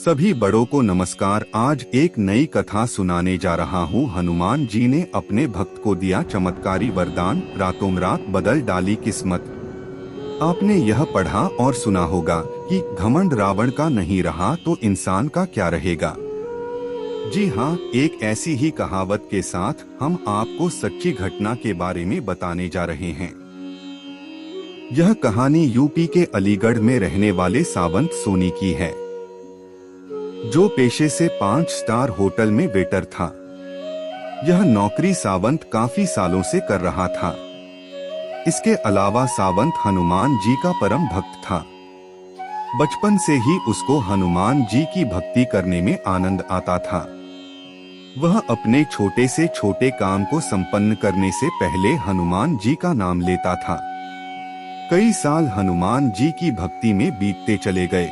सभी बड़ों को नमस्कार। आज एक नई कथा सुनाने जा रहा हूँ। हनुमान जी ने अपने भक्त को दिया चमत्कारी वरदान, रातों रात बदल डाली किस्मत। आपने यह पढ़ा और सुना होगा कि घमंड रावण का नहीं रहा तो इंसान का क्या रहेगा। जी हाँ, एक ऐसी ही कहावत के साथ हम आपको सच्ची घटना के बारे में बताने जा रहे हैं। यह कहानी यूपी के अलीगढ़ में रहने वाले सावंत सोनी की है, जो पेशे से 5 स्टार होटल में वेटर था। यह नौकरी सावंत काफी सालों से कर रहा था। इसके अलावा सावंत हनुमान जी का परम भक्त था। बचपन से ही उसको हनुमान जी की भक्ति करने में आनंद आता था। वह अपने छोटे से छोटे काम को संपन्न करने से पहले हनुमान जी का नाम लेता था। कई साल हनुमान जी की भक्ति में बीतते चले गए।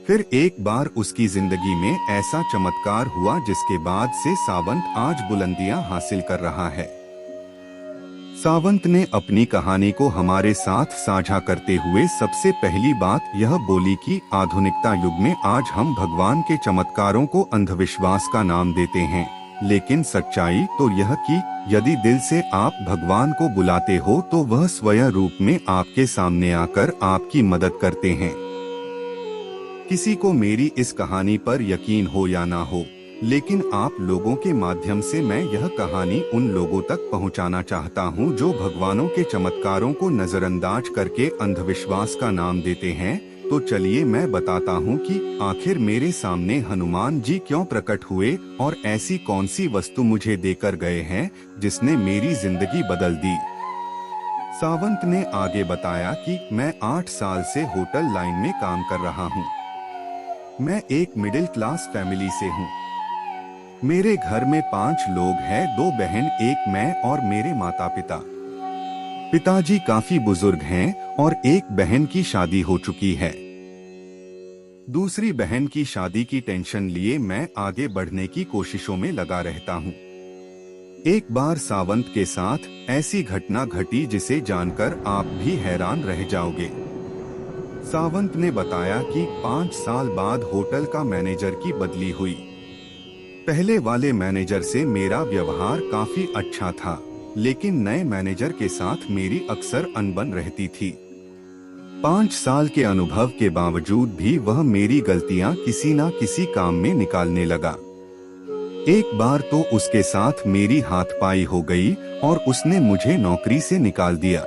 फिर एक बार उसकी जिंदगी में ऐसा चमत्कार हुआ जिसके बाद से सावंत आज बुलंदियां हासिल कर रहा है। सावंत ने अपनी कहानी को हमारे साथ साझा करते हुए सबसे पहली बात यह बोली कि आधुनिकता युग में आज हम भगवान के चमत्कारों को अंधविश्वास का नाम देते हैं, लेकिन सच्चाई तो यह कि यदि दिल से आप भगवान को बुलाते हो तो वह स्वयं रूप में आपके सामने आकर आपकी मदद करते हैं। किसी को मेरी इस कहानी पर यकीन हो या ना हो, लेकिन आप लोगों के माध्यम से मैं यह कहानी उन लोगों तक पहुंचाना चाहता हूं जो भगवानों के चमत्कारों को नजरअंदाज करके अंधविश्वास का नाम देते हैं। तो चलिए मैं बताता हूं कि आखिर मेरे सामने हनुमान जी क्यों प्रकट हुए और ऐसी कौन सी वस्तु मुझे देकर गए हैं जिसने मेरी जिंदगी बदल दी। सावंत ने आगे बताया कि मैं 8 साल से होटल लाइन में काम कर रहा हूं। मैं एक मिडिल क्लास फैमिली से हूँ। मेरे घर में 5 लोग हैं, 2 बहन, एक मैं और मेरे माता पिता। पिताजी काफी बुजुर्ग हैं और एक बहन की शादी हो चुकी है। दूसरी बहन की शादी की टेंशन लिए मैं आगे बढ़ने की कोशिशों में लगा रहता हूँ। एक बार सावंत के साथ ऐसी घटना घटी जिसे जानकर आप भी हैरान रह जाओगे। सावंत ने बताया कि 5 साल बाद होटल का मैनेजर की बदली हुई। पहले वाले मैनेजर से मेरा व्यवहार काफी अच्छा था, लेकिन नए मैनेजर के साथ मेरी अक्सर अनबन रहती थी। 5 साल के अनुभव के बावजूद भी वह मेरी गलतियां किसी न किसी काम में निकालने लगा। एक बार तो उसके साथ मेरी हाथापाई हो गई और उसने मुझे नौकरी से निकाल दिया,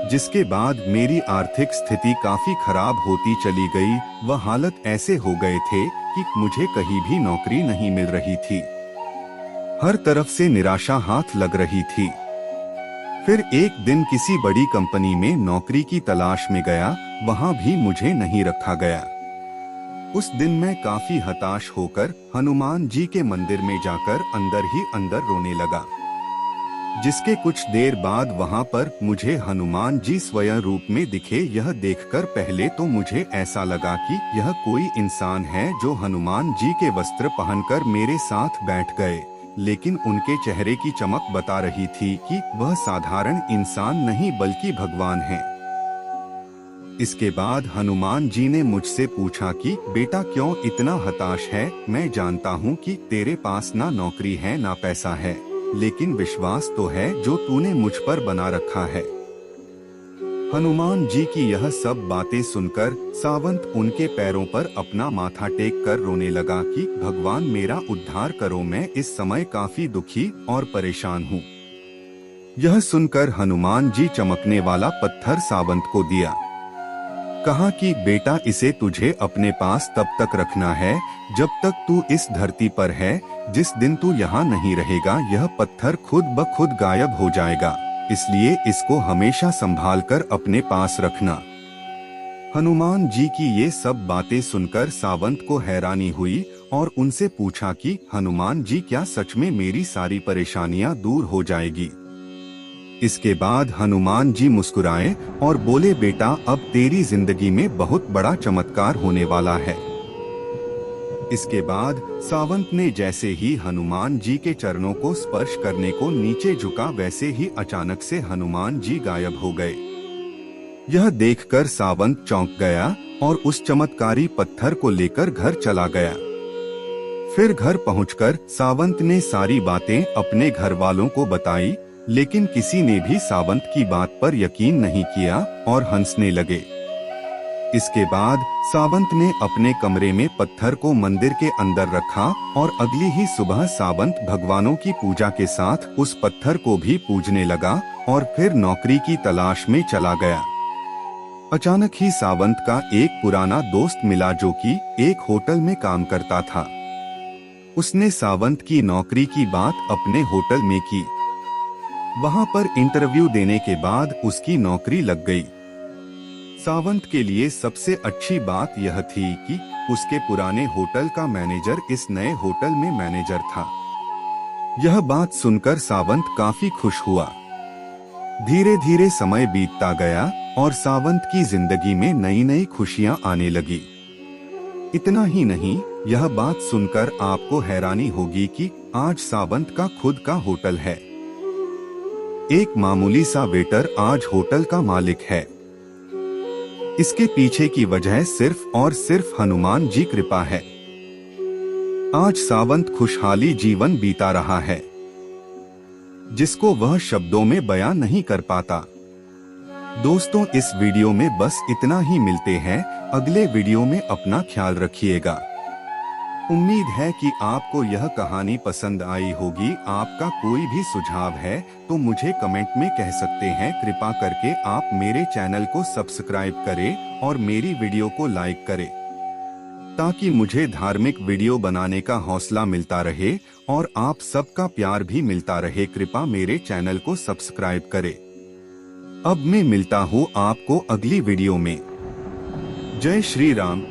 जिसके बाद मेरी आर्थिक स्थिति काफी खराब होती चली गई। वह हालत ऐसे हो गए थे कि मुझे कहीं भी नौकरी नहीं मिल रही थी। हर तरफ से निराशा हाथ लग रही थी। फिर एक दिन किसी बड़ी कंपनी में नौकरी की तलाश में गया, वहां भी मुझे नहीं रखा गया। उस दिन मैं काफी हताश होकर हनुमान जी के मंदिर में जाकर अंदर ही अंदर रोने लगा। जिसके कुछ देर बाद वहां पर मुझे हनुमान जी स्वयं रूप में दिखे। यह देखकर पहले तो मुझे ऐसा लगा कि यह कोई इंसान है जो हनुमान जी के वस्त्र पहनकर मेरे साथ बैठ गए, लेकिन उनके चेहरे की चमक बता रही थी कि वह साधारण इंसान नहीं बल्कि भगवान है। इसके बाद हनुमान जी ने मुझसे पूछा कि बेटा क्यों इतना हताश है। मैं जानता हूँ कि तेरे पास ना नौकरी है ना पैसा है, लेकिन विश्वास तो है जो तूने मुझ पर बना रखा है। हनुमान जी की यह सब बातें सुनकर सावंत उनके पैरों पर अपना माथा टेक कर रोने लगा कि भगवान मेरा उद्धार करो, मैं इस समय काफी दुखी और परेशान हूँ। यह सुनकर हनुमान जी चमकने वाला पत्थर सावंत को दिया। कहा कि बेटा इसे तुझे अपने पास तब तक रखना है जब तक तू इस धरती पर है। जिस दिन तू यहाँ नहीं रहेगा यह पत्थर खुद ब खुद गायब हो जाएगा, इसलिए इसको हमेशा संभाल कर अपने पास रखना। हनुमान जी की ये सब बातें सुनकर सावंत को हैरानी हुई और उनसे पूछा कि हनुमान जी क्या सच में मेरी सारी परेशानियां दूर हो जाएगी। इसके बाद हनुमान जी मुस्कुराए और बोले बेटा अब तेरी जिंदगी में बहुत बड़ा चमत्कार होने वाला है। इसके बाद सावंत ने जैसे ही हनुमान जी के चरणों को स्पर्श करने को नीचे झुका, वैसे ही अचानक से हनुमान जी गायब हो गए। यह देखकर सावंत चौंक गया और उस चमत्कारी पत्थर को लेकर घर चला गया। फिर घर पहुंचकर सावंत ने सारी बातें अपने घर वालों को बताई, लेकिन किसी ने भी सावंत की बात पर यकीन नहीं किया और हंसने लगे। इसके बाद सावंत ने अपने कमरे में पत्थर को मंदिर के अंदर रखा और अगली ही सुबह सावंत भगवानों की पूजा के साथ उस पत्थर को भी पूजने लगा और फिर नौकरी की तलाश में चला गया। अचानक ही सावंत का एक पुराना दोस्त मिला जो कि एक होटल में काम करता था। उसने सावंत की नौकरी की बात अपने होटल में की। वहां पर इंटरव्यू देने के बाद उसकी नौकरी लग गई। सावंत के लिए सबसे अच्छी बात यह थी कि उसके पुराने होटल का मैनेजर इस नए होटल में मैनेजर था। यह बात सुनकर सावंत काफी खुश हुआ। धीरे धीरे समय बीतता गया और सावंत की जिंदगी में नई नई खुशियां आने लगी। इतना ही नहीं, यह बात सुनकर आपको हैरानी होगी कि आज सावंत का खुद का होटल है। एक मामूली सा वेटर आज होटल का मालिक है। इसके पीछे की वजह सिर्फ और सिर्फ हनुमान जी कृपा है। आज सावंत खुशहाली जीवन बीता रहा है, जिसको वह शब्दों में बयां नहीं कर पाता। दोस्तों, इस वीडियो में बस इतना ही। मिलते हैं अगले वीडियो में। अपना ख्याल रखिएगा। उम्मीद है कि आपको यह कहानी पसंद आई होगी। आपका कोई भी सुझाव है तो मुझे कमेंट में कह सकते हैं। कृपा करके आप मेरे चैनल को सब्सक्राइब करें और मेरी वीडियो को लाइक करें, ताकि मुझे धार्मिक वीडियो बनाने का हौसला मिलता रहे और आप सबका प्यार भी मिलता रहे। कृपा मेरे चैनल को सब्सक्राइब करें। अब मैं मिलता हूँ आपको अगली वीडियो में। जय श्री राम।